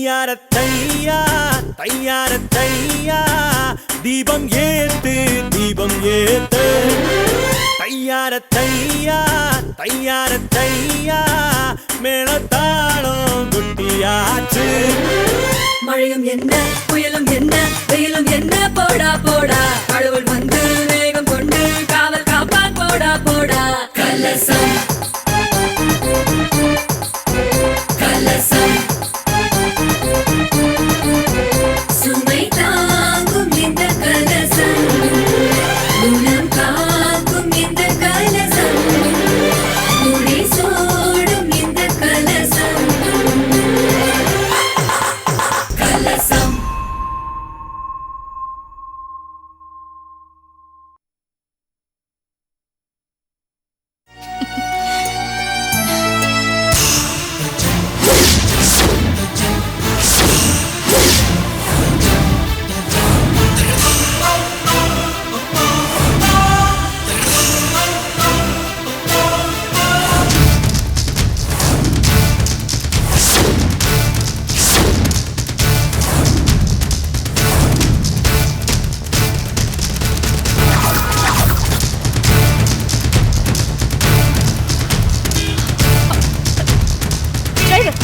தையார தையா தையார தையா தீபம் ஏத்து தீபம் ஏத்து தையார தையா தையார தையா மேளதாளம் குட்டியாச்சு மழையும் என்ன புயலும் என்ன வெயிலும் என்ன போடா போடா கடவுள் வந்து வேகம் கொண்டு காவல் காப்பான் போடா போடா கலசம் கலசம் சுமை தாங்கும் இந்த கலசம் குணம் காக்கும் இந்த கலசம் முடி சோடும் இந்த கலசம் கலசம்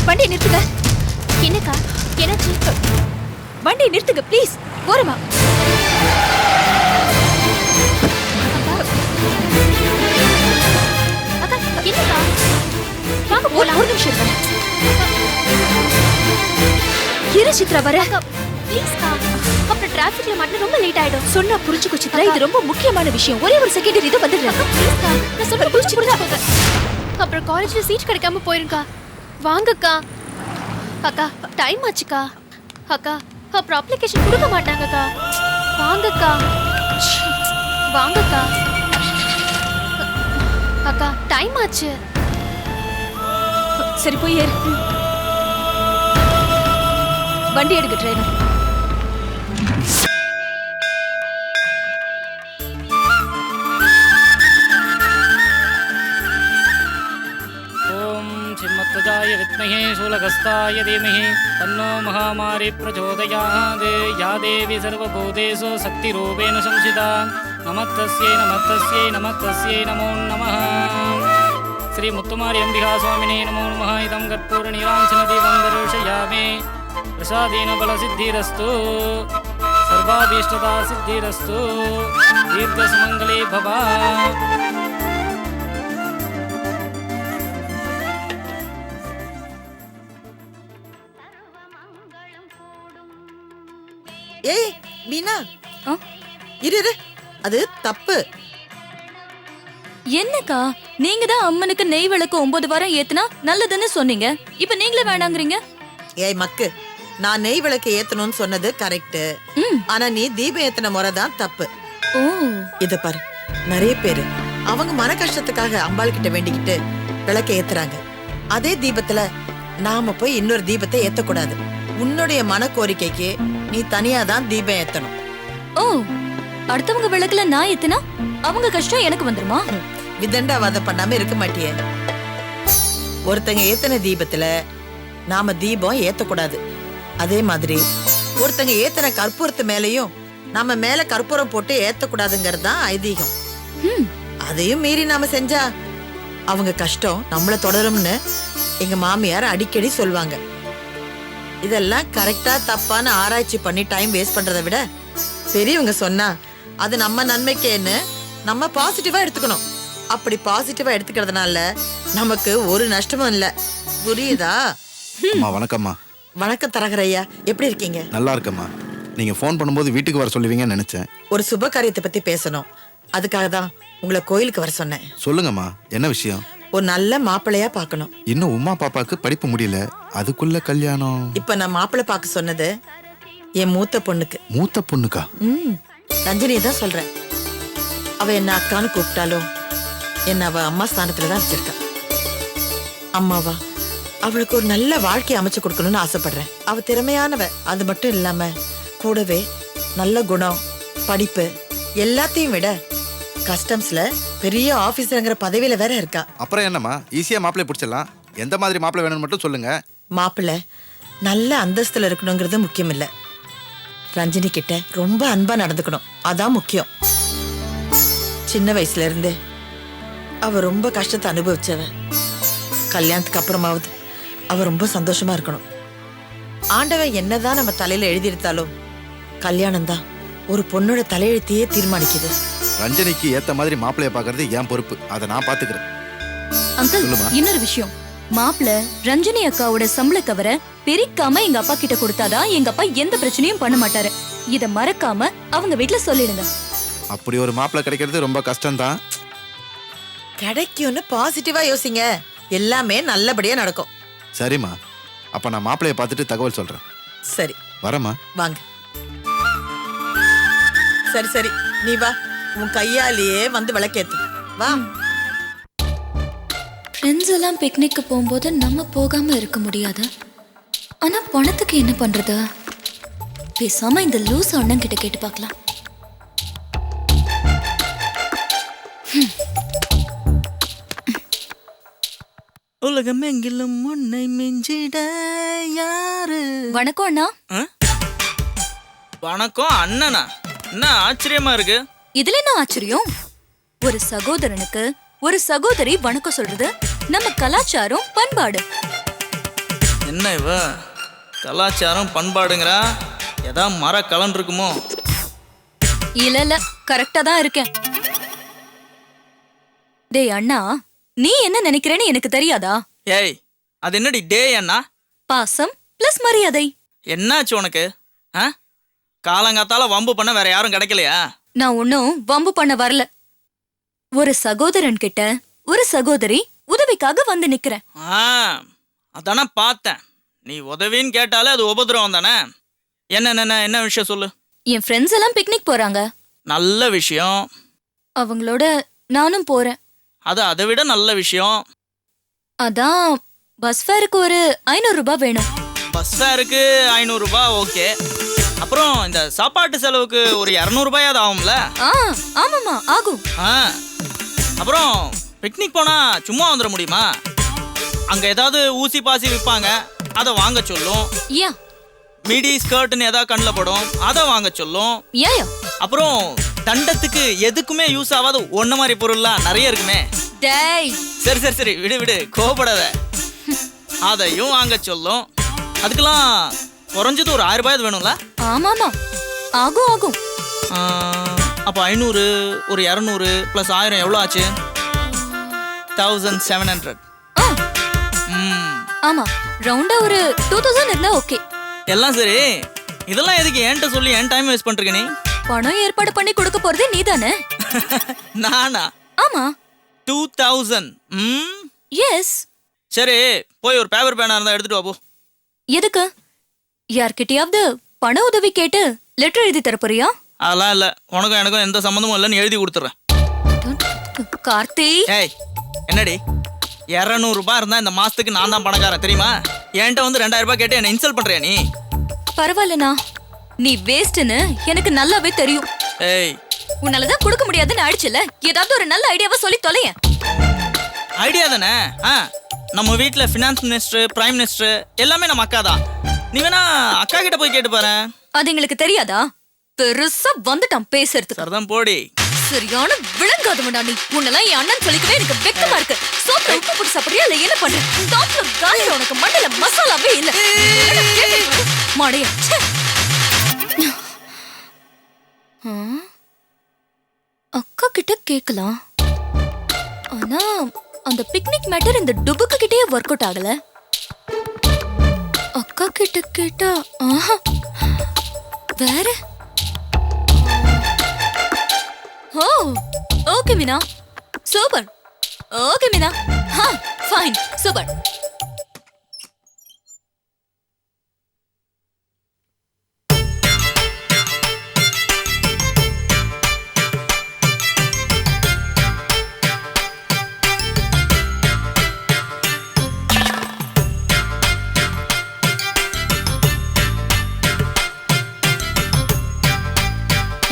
வண்டியை நிறுத்துங்க. என்னக்கா என்னாச்சு? வண்டியை நிறுத்துங்க ப்ளீஸ். ஓரமா அக்கா என்னக்கா வாங்க போலாம். ஒரு நிமிஷம் இருங்க. இரு சித்ரா வர ப்ளீஸ்க்கா. அப்புறம் டிராஃபிக்ல மாட்ட ரொம்ப லேட் ஆயிடும். சொன்னா புரிஞ்சுக்கோ சித்ரா, இது ரொம்ப முக்கியமான விஷயம். ஒரே ஒரு செகண்ட் இது வந்துடுறேன். ப்ளீஸ்க்கா நான் சொன்னா புரிஞ்சுக்கோங்க. அப்புறம் காலேஜ்ல சீட் கிடைக்காம போயிருக்கா. வாங்கக்கா. அக்கா டைம் ஆச்சுக்கா. அக்கா அப்புறம் அப்ளிகேஷன் கொடுக்க மாட்டாங்கக்கா. வாங்கக்கா வாங்கக்கா. அக்கா டைம் ஆச்சு. சரி போய் ஏறு. வண்டி எடுக்க டிரைவர். चिन्मत्वजाय विद्महे शूलहस्ताय धीमहि तन्नो महामारी प्रचोदयात् या देवी सर्वभूतेषु शक्तिरूपेण संस्थिता नमस्तस्यै नमस्तस्यै नमस्तस्यै नमो नमः श्री मुत्तुमारी अंबिका स्वामिने नमो नमः इदं कर्पूरनीराञ्जनदीपं दर्शयामि प्रसादेन बलसिद्धिरस्तु सर्वाभीष्टदा सिद्धिरस्तु दीर्घसुमङ्गले भव. ஏய் மீனா, இரு இரு, அது தப்பு. என்னக்கா நீங்க தான் அம்மனுக்கு நெய் விளக்கு 9 வாரம் ஏத்துனா நல்லதுன்னு சொன்னீங்க. இப்ப நீங்களே வேணாங்கறீங்க. ஏய் மக்கு, நான் நெய் விளக்கு ஏத்தணும்னு சொன்னது கரெக்ட். ஆனா நீ தீபம் ஏத்தன முறை தான் தப்பு. ஓ இத பாரு, நிறைய பேரு அவங்க மன கஷ்டத்துக்காக அம்பாள் கிட்ட வேண்டிக்கிட்டு விளக்க ஏத்துறாங்க. அதே தீபத்துல நாம போய் இன்னொரு தீபத்தை ஏத்தக்கூடாது. உன்னுடைய மன கோரிக்கைக்கு நீ தனியா தான் தீபம் ஏத்தணும். ஓ அடுத்தவங்க விளக்குல நான் ஏத்துனா அவங்க கஷ்டம் எனக்கு வந்துருமா? விதண்டாவாதம் பண்ணாம இருக்க மாட்டியே. ஒருத்தங்க ஏத்தன தீபத்துல நாம தீபம் ஏத்தக்கூடாது. அதே மாதிரி ஒருத்தங்க ஏத்தன கற்பூரத்து மேலையும் நாம மேல கற்பூரம் போட்டு ஏத்தக்கூடாதுங்கிறது தான் ஐதீகம். அதையும் மீறி நாம செஞ்சா அவங்க கஷ்டம் நம்மள தொடரும்னு எங்க மாமியார் அடிக்கடி சொல்வாங்க. இதெல்லாம் கரெக்டா தப்பான்னு ஆராய்ச்சி பண்ணி டைம் வேஸ்ட் பண்றதை விட பெரியவங்க சொன்னா அது நம்ம நன்மைக்கேன்னு நம்ம பாசிட்டிவா எடுத்துக்கணும். அப்படி பாசிட்டிவா எடுத்துக்கிறதுனால நமக்கு ஒரு நஷ்டமும் இல்ல. புரியுதா? வணக்கம்மா. வணக்கம் தரகரையா, எப்படி இருக்கீங்க? நல்லா இருக்கம்மா. நீங்க ஃபோன் பண்ணும்போது வீட்டுக்கு வர சொல்லுவீங்கன்னு நினைச்சேன். ஒரு சுப காரியத்தை பத்தி பேசணும், அதுக்காக தான் உங்களை கோயிலுக்கு வர சொன்னேன். சொல்லுங்கம்மா, என்ன விஷயம்? ஒரு நல்ல மாப்பிள்ளையா பார்க்கணும். இன்னும் உமா பாப்பாக்கு படிப்பு முடியல, அதுக்குள்ள கல்யாணம்? இப்ப நான் மாப்பிள்ளை பார்க்க சொன்னது என் மூத்த பொண்ணுக்கு. மூத்த பொண்ணுக்கா? ரஞ்சனியை தான் சொல்றேன். அவ என்ன அக்கான்னு கூப்பிட்டாலும் என்ன அவ அம்மா ஸ்தானத்துலதான் வச்சிருக்கா. அம்மாவா அவளுக்கு ஒரு நல்ல வாழ்க்கை அமைச்சு கொடுக்கணும்னு ஆசைப்படுறேன். அவ திறமையானவ, அது மட்டும் இல்லாம கூடவே நல்ல குணம், படிப்பு எல்லாத்தையும் விட கஸ்டம்ஸ்ல பெரிய ஆபீசர்ங்கிற பதவியில வேற இருக்கா. அப்புறம் என்னம்மா, ஈஸியா மாப்பிள்ளை பிடிச்சிடலாம். எந்த மாதிரி மாப்பிள்ளை வேணும்னு மட்டும் சொல்லுங்க. மாப்பிள்ளை நல்ல அந்தஸ்துல இருக்கணுங்கிறது முக்கியம் இல்ல. ரஞ்சினி கிட்ட ரொம்ப அன்பா நடந்துக்கணும், அதான் முக்கியம். சின்ன வயசுல இருந்தே அவ ரொம்ப கஷ்டத்தை அனுபவிச்சவ. கல்யாணத்துக்கு அப்புறமாவது அவ ரொம்ப சந்தோஷமா இருக்கணும். ஆண்டவன் என்னதான் நம்ம தலையில எழுதியிருந்தாலும் கல்யாணம் தான் ஒரு பொண்ணோட தலையெழுத்தையே தீர்மானிக்குது. ரஞ்சனிக்கு ஏத்த மாதிரி மாப்பிள்ளைய பாக்குறது என் பொறுப்பு, அதை நான் பாத்துக்கிறேன். அங்கிள், சொல்லுமா. இன்னொரு விஷயம், மாப்பிள்ள ரஞ்சினி அக்காவோட சம்பள கவரை பிரிக்காம எங்க அப்பா கிட்ட கொடுத்தாதான் எங்க அப்பா எந்த பிரச்சனையும் பண்ண மாட்டாரு. இத மறக்காம அவங்க வீட்ல சொல்லிடுங்க. அப்படி ஒரு மாப்பிள்ளை கிடைக்கிறது ரொம்ப கஷ்டம்தான். கிடைக்கும்னு பாசிட்டிவா யோசிங்க, எல்லாமே நல்லபடியா நடக்கும். சரிம்மா, அப்ப நான் மாப்பிள்ளைய பார்த்துட்டு தகவல் சொல்றேன். சரி வரேம்மா. வாங்க. சரி சரி, நீ வா, உன் கையாலேயே வந்து விளக்கேத்து வா. ஃப்ரெண்ட்ஸ் எல்லாம் பிக்னிக்கு போகும்போது நம்ம போகாம இருக்க முடியாது. ஆனா பணத்துக்கு என்ன பண்றது? பேசாம இந்த லூஸ் அண்ணன் கிட்ட கேட்டு பார்க்கலாம். உலகம் எங்கிலும் உன்னை மிஞ்சிட யாரு? வணக்கம் அண்ணா. வணக்கம் அண்ணனா? என்ன ஆச்சரியமா இருக்கு. இதுல என்ன ஆச்சரியம்? ஒரு சகோதரனுக்கு ஒரு சகோதரி வணக்கம் சொல்றது நம்ம கலாச்சாரம், பண்பாடு. என்ன இவ கலாச்சாரம் பண்பாடுங்கிறா? ஏதா மர கலன் இருக்குமோ? இல்ல கரெக்டா தான் இருக்கேன். டேய் அண்ணா, நீ என்ன நினைக்கிறேன்னு எனக்கு தெரியாதா? ஏய், அது என்னடி டே அண்ணா? பாசம் பிளஸ் மரியாதை. என்னாச்சு உனக்கு? காலங்காத்தால வம்பு பண்ண வேற யாரும் கிடைக்கலையா? நான் ஒன்னும் வம்பு பண்ண வரல. ஒரு சகோதரன் கிட்ட ஒரு சகோதரி உதவிக்காக வந்து நிக்கிறேன். அதானே பார்த்தேன். நீ உதவின்னு கேட்டாலே அது உபதிரவம் தானே. என்ன விஷயம் சொல்லு. என் ஃப்ரெண்ட்ஸ் எல்லாம் பிக்னிக் போறாங்க. நல்ல விஷயம். அவங்களோட நானும் போறேன். அது அதை விட நல்ல விஷயம். அதான் பஸ் ஃபேருக்கு ஒரு 500 ரூபாய் வேணும். பஸ் ஃபேருக்கு 500 ரூபாய் ஓகே. அப்புறம் இந்த சாப்பாட்டு செலவுக்கு ஒரு 200 ரூபாயாவது ஆகும்ல? ஆமாமா ஆகும். அப்புறம் பிக்னிக் போனா சும்மா வந்துட முடியுமா? அங்க ஏதாவது ஊசி பாசி விற்பாங்க, அதை வாங்க சொல்லும். ஏன்? மிடி ஸ்கர்ட்னு ஏதாவது கண்ணில் படும், அதை வாங்க சொல்லும். ஏன்? அப்புறம் தண்டத்துக்கு எதுக்குமே யூஸ் ஆகாத ஒன்ன மாதிரி பொருள்லாம் நிறைய இருக்குமே. டேய், சரி சரி சரி, விடு கோபப்படாத. அதையும் வாங்க சொல்லும். அதுக்கெல்லாம் குறைஞ்சது ஒரு 1000 ரூபாய் வேணும்ல? ஆமாமா ஆகும். அப்போ 500 ஒரு 200 + 1000 எவ்வளோ ஆச்சு? 1700. ஆமா, ரவுண்டா ஒரு 2000 இருந்தா ஓகே. எல்லாம் சரி, இதெல்லாம் எதுக்கு என்கிட்ட சொல்லி என் டைம் வேஸ்ட் பண்றீங்க? நீ பணம் ஏற்பாடு பண்ணி கொடுக்க போறதே நீதானே? நானா? ஆமா. 2000. எஸ். சரி, போய் ஒரு பேப்பர் பேனா இருந்தா எடுத்துட்டு வா போ. எதுக்கு? யார்கிட்டயாவது பண உதவி கேட்டு லெட்டர் எழுதி தரப்போறியா? அதெல்லாம் இல்ல, உனக்கும் எனக்கும் எந்த சம்மந்தமும் இல்லைன்னு எழுதி கொடுத்துறேன். கார்த்தி. ஏய், என்னடி 200 ரூபாய் இருந்தா இந்த மாசத்துக்கு நான் தான் பணக்காரன் தெரியுமா? என்கிட்ட வந்து 2000 ரூபாய் கேட்டு என்ன இன்சல்ட் பண்றியா நீ? பரவாயில்லண்ணா, நீ வேஸ்ட்னு எனக்கு நல்லாவே தெரியும். ஏய், உன்னாலதான் கொடுக்க முடியாதுன்னு ஆயிடுச்சுல, ஏதாவது ஒரு நல்ல ஐடியாவை சொல்லி தொலையேன். ஐடியா தானே? நம்ம வீட்டுல ஃபினான்ஸ் மினிஸ்டர், பிரைம் மினிஸ்டர் எல்லாமே நம்ம அக்கா தான். நீ வேணா அக்கா கிட்ட போய் கேட்டு பாரு. அது எங்களுக்கு தெரியாதா? பெருசா வந்துட்டான் பேசுறதுக்கு. சரிதான் போடி. சரியான விளங்காதவன்டா நீ. உன்னெல்லாம் என் அண்ணன் சொல்லிக்கவே எனக்கு வெக்கமா இருக்கு. சோத்துல உப்பு போட்டு சாப்பிடுறியா இல்ல என்ன பண்ற? டாக்டர் காலையில உனக்கு மண்டையில மசாலாவே இல்ல. மாடையா. அக்கா கிட்ட கேக்கலாம். ஆனா அந்த பிக்னிக் மேட்டர் இந்த டுபுக்கு கிட்டே ஒர்க் அவுட் ஆகல. அக்கா கிட்ட கேட்டா வேற. Oh okay Meena, super. Okay Meena, fine, super.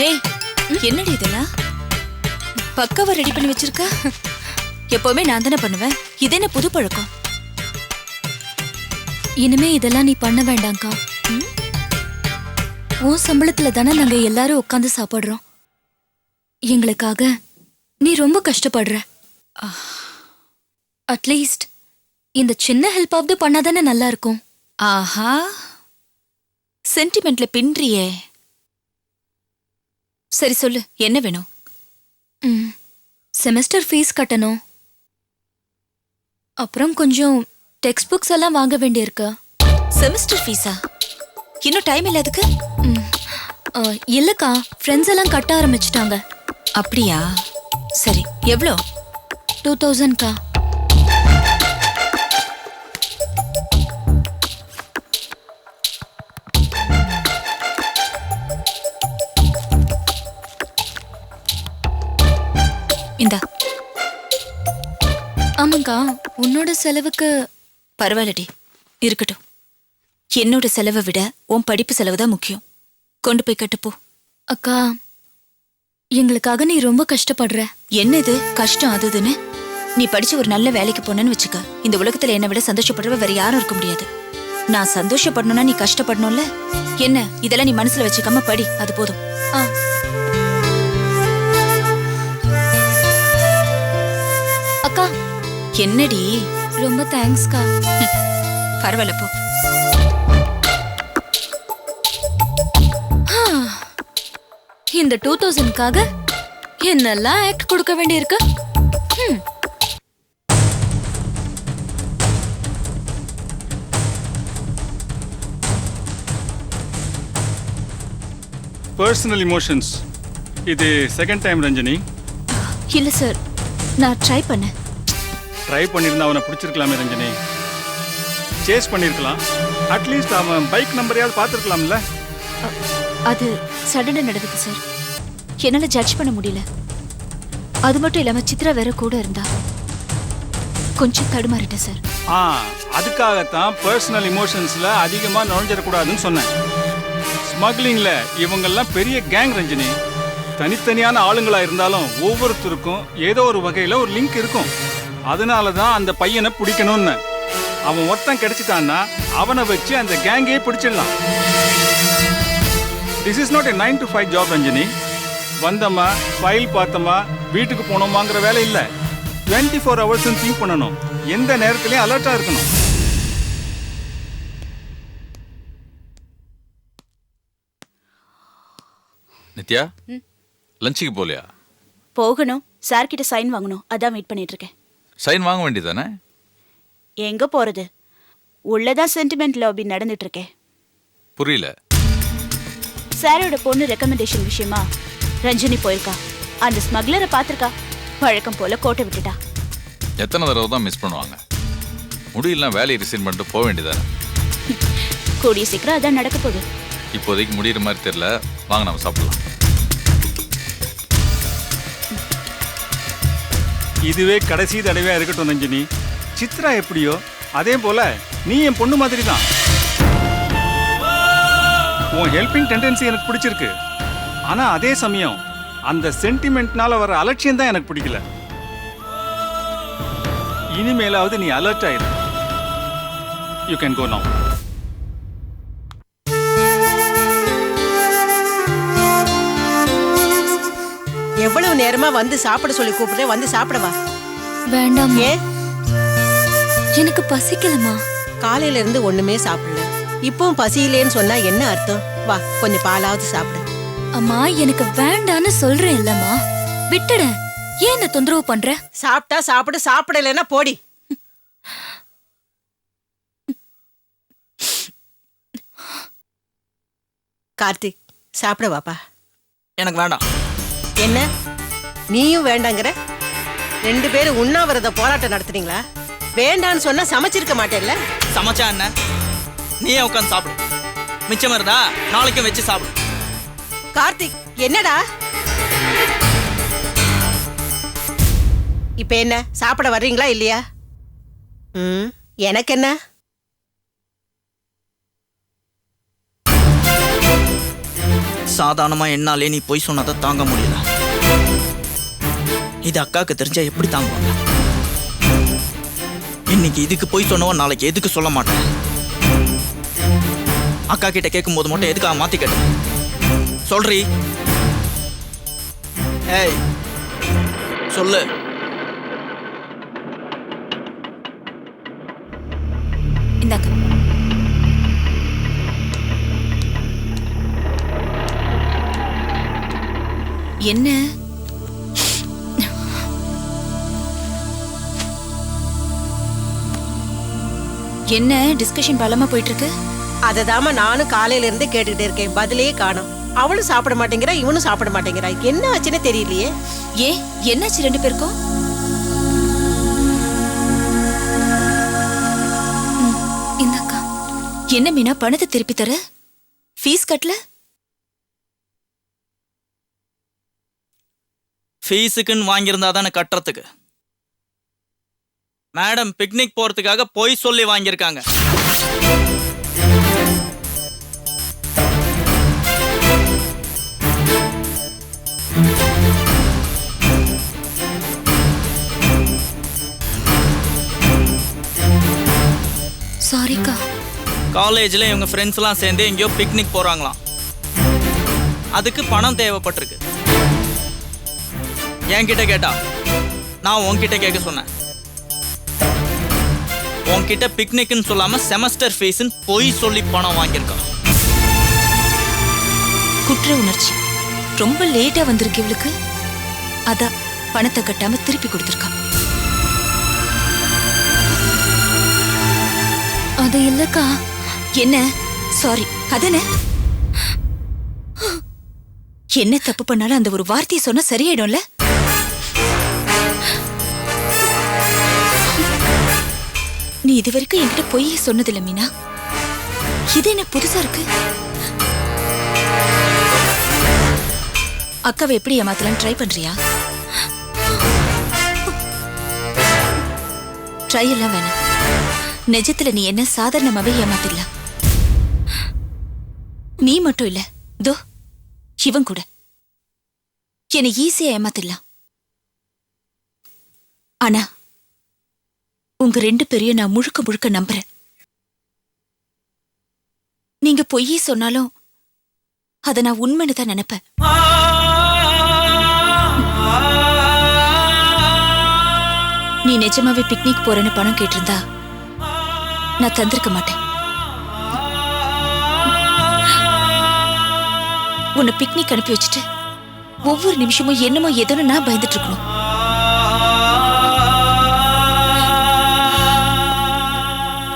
ஏய், என்னடி இதெல்லாம் பக்காவா ரெடி பண்ணி வச்சிருக்க? எப்பவுமே நான் தானே பண்ணுவேன், இது என்ன புது பழக்கம்? இனிமே இதெல்லாம் நீ பண்ண வேண்டாம்க்கா. உன் சம்பளத்துல தானே நாங்க எல்லாரும் உட்காந்து சாப்பிடுறோம். எங்களுக்காக நீ ரொம்ப கஷ்டப்படுற. அட்லீஸ்ட் இந்த சின்ன ஹெல்ப் ஆஃப் பண்ணாதானே நல்லா இருக்கும். ஆஹா, சென்டிமெண்ட்ல பின்றியே. சரி சொல்லு, என்ன வேணும்? செமஸ்டர் ஃபீஸ் கட்டணும். அப்புறம் கொஞ்சம் டெக்ஸ்ட் புக்ஸ் எல்லாம் வாங்க வேண்டியிருக்கு. செமஸ்டர் ஃபீஸா? இன்னும் டைம் இல்ல அதுக்கு? இல்லக்கா, ஃப்ரெண்ட்ஸ் எல்லாம் கட்ட ஆரம்பிச்சிட்டாங்க. அப்படியா? சரி, எவ்வளோ? 2000க்கா. இந்தா. ஆமாக்கா, உன்னோட செலவுக்கு. பரவாயில்லடி, இருக்கட்டும். என்னோட செலவை விட உன் படிப்பு செலவு தான் முக்கியம். கொண்டு போய் கட்டுப்போ. அக்கா, எங்களுக்காக நீ ரொம்ப கஷ்டப்படுற. என்ன இது கஷ்டம் அதுன்னு? நீ படிச்சு ஒரு நல்ல வேலைக்கு போனேன்னு வச்சுக்க, இந்த உலகத்துல என்னை விட சந்தோஷப்படுறவ வேற யாரும் இருக்க முடியாது. நான் சந்தோஷப்படணும்னா நீ கஷ்டப்படணும்ல. என்ன இதெல்லாம் நீ மனசுல வச்சுக்காம படி, அது போதும். அக்கா. என்னடி? ரொம்ப தேங்க்ஸ்க்கா. பரவாயில்ல போ. இந்த 2000க்காக என்னெல்லாம் ஆக்ட் கொடுக்க வேண்டியிருக்கு. Personal emotions. இது செகண்ட் டைம் ரஞ்சனி. இல்ல சார், நான் ட்ரை பண்ணேன். ட்ரை பண்ணியிருந்தா அவனை பிடிச்சிருக்கலாமே ரஞ்சனி. சேஸ் பண்ணியிருக்கலாம். அட்லீஸ்ட் அவன் பைக் நம்பரையாவது பார்த்துருக்கலாம்ல. அது சடனாக நடந்தது சார். என்னால் ஜட்ஜ் பண்ண முடியல. அது மட்டும் இல்லாமல் சித்ரா வேற கூட இருந்தா கொஞ்சம் தடுமாறிட்டேன் சார். அதுக்காகத்தான் பர்சனல் இமோஷன்ஸ்ல அதிகமாக நுழைஞ்சிடக்கூடாதுன்னு சொன்னேன். ஸ்மக்லிங்ல இவங்கெல்லாம் பெரிய கேங் ரஞ்சனி. தனித்தனியான ஆளுங்களா இருந்தாலும் ஒவ்வொருத்தருக்கும் ஏதோ ஒரு வகையில ஒரு லிங்க் இருக்கும். அதனால தான் அந்த பையனை பிடிக்கணும்னு. அவன் ஒருத்தன் கிடைச்சிட்டான்னா அவனை வச்சு அந்த கேங்கே பிடிச்சிடலாம். This is not a 9 to 5 job Ranjani. வந்தமா ஃபைல் பார்த்தமா வீட்டுக்கு போனோமாங்கிற வேலை இல்லை. 24 hours திங்க் பண்ணணும். எந்த நேரத்திலையும் அலர்ட்டா இருக்கணும். நித்யா, லஞ்சுக்கு போலையா? போகணும். சார் கிட்ட சைன் வாங்கணும், அதான் வெயிட் பண்ணிட்டு இருக்கேன். சைன் வாங்க வேண்டியதானே? எங்க போறது? உள்ளதான் சென்டிமெண்ட் லாபி நடந்துட்டு இருக்கேன். புரியல. சாரோட பொண்ணு ரெக்கமெண்டேஷன் விஷயமா ரஞ்சனி போயிருக்கா. அந்த ஸ்மக்லரை பார்த்திருக்கா. வழக்கம் போல கோட்டை விட்டுட்டா. எத்தனை தடவை தான் மிஸ் பண்ணுவாங்க? முடியலாம், வேலையை ரிசைன் பண்ணிட்டு போக வேண்டியதானே? கூடிய சீக்கிரம் அதான் நடக்க போகுது. இப்போதைக்கு முடிகிற மாதிரி தெரியல. வாங்க நம்ம சாப்பிடலாம். இதுவே கடைசி தடவையா இருக்கட்டும் ரஞ்சனி. சித்ரா எப்படியோ அதே போல நீ என் பொண்ணு மாதிரி தான். உன் ஹெல்பிங் டெண்டன்சி எனக்கு பிடிச்சிருக்கு. ஆனா அதே சமயம் அந்த சென்டிமெண்ட்னால வர அலட்சியம் தான் எனக்கு பிடிக்கல. இனிமேலாவது நீ அலர்ட் ஆயிரு. You can go now. எவ்வளவு நேரமா வந்து சாப்பிட சொல்லி கூப்பிடுறேன். வந்து சாப்பிடவா? வேண்டாம். ஏன்? எனக்கு பசிக்கலமா. காலையில இருந்து ஒண்ணுமே சாப்பிடல. இப்பவும் பசியிலேன்னு சொன்னா என்ன அர்த்தம்? வா, கொஞ்சம் பாலாவது சாப்பிடு. அம்மா, எனக்கு வேண்டான்னு சொல்றேன் இல்லம்மா. விட்டுட. ஏன் என்ன தொந்தரவு பண்ற? சாப்பிட்டா சாப்பிடு, சாப்பிடலைன்னா போடி. கார்த்திக், சாப்பிட வாப்பா. எனக்கு வேண்டாம். என்ன நீயும் வேண்டாங்கிற? 2 பேரும் உண்ணாவிரத போராட்டம் நடத்துறீங்களா? வேண்டான்னு சொன்னா சமைச்சிருக்க மாட்டேல்ல? சமைச்சா என்ன? நீயே உட்காந்து சாப்பிடு. மிச்சம் இருந்தா நாளைக்கும் வச்சு சாப்பிடு. கார்த்திக், என்னடா இப்ப என்ன? சாப்பிட வர்றீங்களா இல்லையா? எனக்கு என்ன? சாதாரணமா என்னாலே நீ போய் சொன்னதை தாங்க முடியல. இது அக்காவுக்கு தெரிஞ்சா எப்படி தாங்குவாங்க? இன்னைக்கு இதுக்கு போய் சொன்னவன் நாளைக்கு எதுக்கு சொல்ல மாட்டேன். அக்கா கிட்ட கேட்கும் போது மட்டும் எதுக்காக மாத்தி கேட்ட சொல்றீ? ஏய் சொல்லு. இந்தாங்க. என்ன என்ன டிஸ்கஷன் பலமா போயிட்டு இருக்கு? அததாம நானும் காலையில இருந்து கேட்டுக்கிட்டே இருக்கேன், பதிலே காணோம். அவளும் சாப்பிட மாட்டேங்கிறா, இவனும் சாப்பிட மாட்டேங்கிறா. என்ன ஆச்சுன்னு தெரியலையே. ஏன் என்னாச்சு ரெண்டு பேருக்கும்? இந்தாக்கா. என்ன மீனா பணத்தை திருப்பி தர? ஃபீஸ் கட்டல? ஃபீஸுக்குன்னு வாங்கியிருந்தா தானே கட்டுறதுக்கு. மேடம் பிக்னிக் போறதுக்காக பொய் சொல்லி வாங்கியிருக்காங்க. சாரிக்கா. காலேஜ்ல இவங்க ஃப்ரெண்ட்ஸ் எல்லாம் சேர்ந்து எங்கேயோ பிக்னிக் போறாங்களாம். அதுக்கு பணம் தேவைப்பட்டிருக்கு. என்கிட்ட கேட்டா நான் உன்கிட்ட கேட்க சொன்னேன். உன்கிட்ட பிக்னிக்னு சொல்லாம செமஸ்டர் ஃபீஸ்ன்னு பொய் சொல்லி பணம் வாங்கியிருக்கான். குற்ற உணர்ச்சி ரொம்ப லேட்டா வந்திருக்கு இவளுக்கு. அதான் பணத்தை கட்டாம திருப்பி கொடுத்திருக்கா. அது இல்லக்கா. என்ன? சாரி. அதன என்ன தப்பு பண்ணாலும் அந்த ஒரு வார்த்தையை சொன்னா சரியாயிடும்ல? நீ இது வரைக்கும் என்கிட்ட பொய்யே சொன்னதில்ல மீனா. இது என்ன புதுசா இருக்கு? அக்காவை எப்படி ஏமாத்தலாம் ட்ரை பண்றியா? ட்ரை எல்லாம் வேணாம். நிஜத்துல நீ என்ன சாதாரணமாவே ஏமாத்திடலாம். நீ மட்டும் இல்ல, தோ இவன் கூட என்னை ஈஸியா ஏமாத்திடலாம். ஆனா உங்க ரெண்டு பேரையும் நான் முழுக்க முழுக்க நம்புறேன். நீங்க பொய்யே சொன்னாலும் அதை நான் உண்மைன்னு தான் நினைப்பேன். நீ நிஜமாவே பிக்னிக் போறேன்னு பணம் கேட்டிருந்தா நான் தந்திருக்க மாட்டேன். உன்னை பிக்னிக் அனுப்பி வச்சுட்டு ஒவ்வொரு நிமிஷமும் என்னமோ எதோன்னு நான் பயந்துட்டு இருக்கணும்.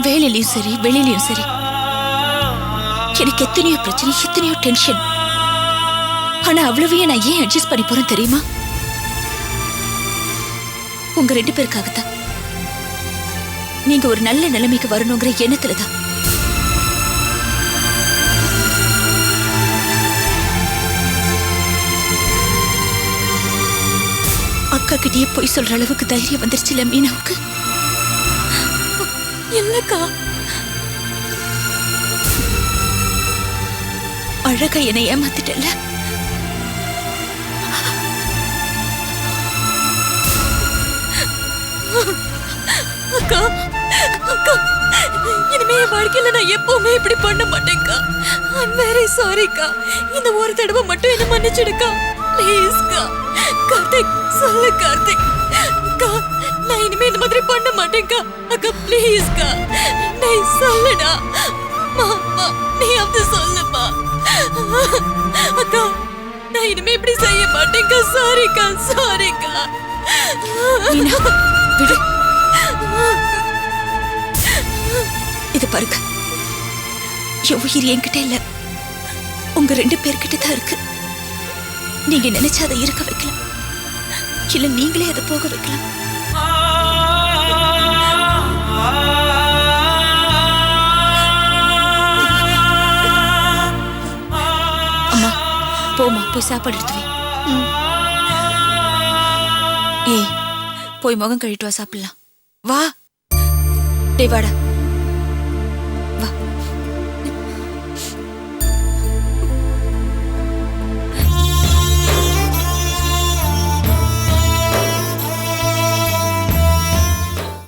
வேலையிலயும் சரி வெளியிலயும் சரி எனக்கு எத்தனையோ பிரச்சனை, எத்தனையோ டென்ஷன். ஆனா அவ்வளவையே நான் ஏன் அட்ஜஸ்ட் பண்ணி போறேன் தெரியுமா? உங்க ரெண்டு பேருக்காகத்தான். நீங்க ஒரு நல்ல நிலைமைக்கு வரணுங்கிற எண்ணத்துலதான். அக்கா கிட்டயே போய் சொல்ற அளவுக்கு தைரியம் வந்துருச்சுல மீனாவுக்கு. இல்லக்கா, அழகா என்னை ஏமாத்திட்டல. அக்கா அக்கா, இனிமே என் வாழ்க்கையில நான் எப்பவுமே இப்படி பண்ண மாட்டேன்க்கா. ஐம் வெரி சாரிக்கா. இந்த ஒரு தடவை மட்டும் என்ன மன்னிச்சிடுக்கா ப்ளீஸ்க்கா. கார்த்திக் சொல்லு கார்த்திக். அக்கா நான் இனிமே இந்த மாதிரி பண்ண மாட்டேன்க்கா. அக்கா ப்ளீஸ்க்கா நீ சொல்லுடா. மாமா நீ அப்படி சொல்லுமா. அக்கா நான் இனிமே இப்படி செய்ய மாட்டேன்க்கா. சாரிக்கா சாரிக்கா. விடு. இது பாருங்க, என் உயிர் என்கிட்ட இல்ல, உங்க ரெண்டு பேர்கிட்ட தான் இருக்கு. நீங்க நினைச்சா அதை இருக்க வைக்கலாம், இல்ல நீங்களே அதை போக வைக்கலாம். அம்மா போமா, போய் சாப்பாடு எடுத்து வை. ஏய் போய் முகம் கழிட்டு வா, சாப்பிடலாம். வா டே வாடா.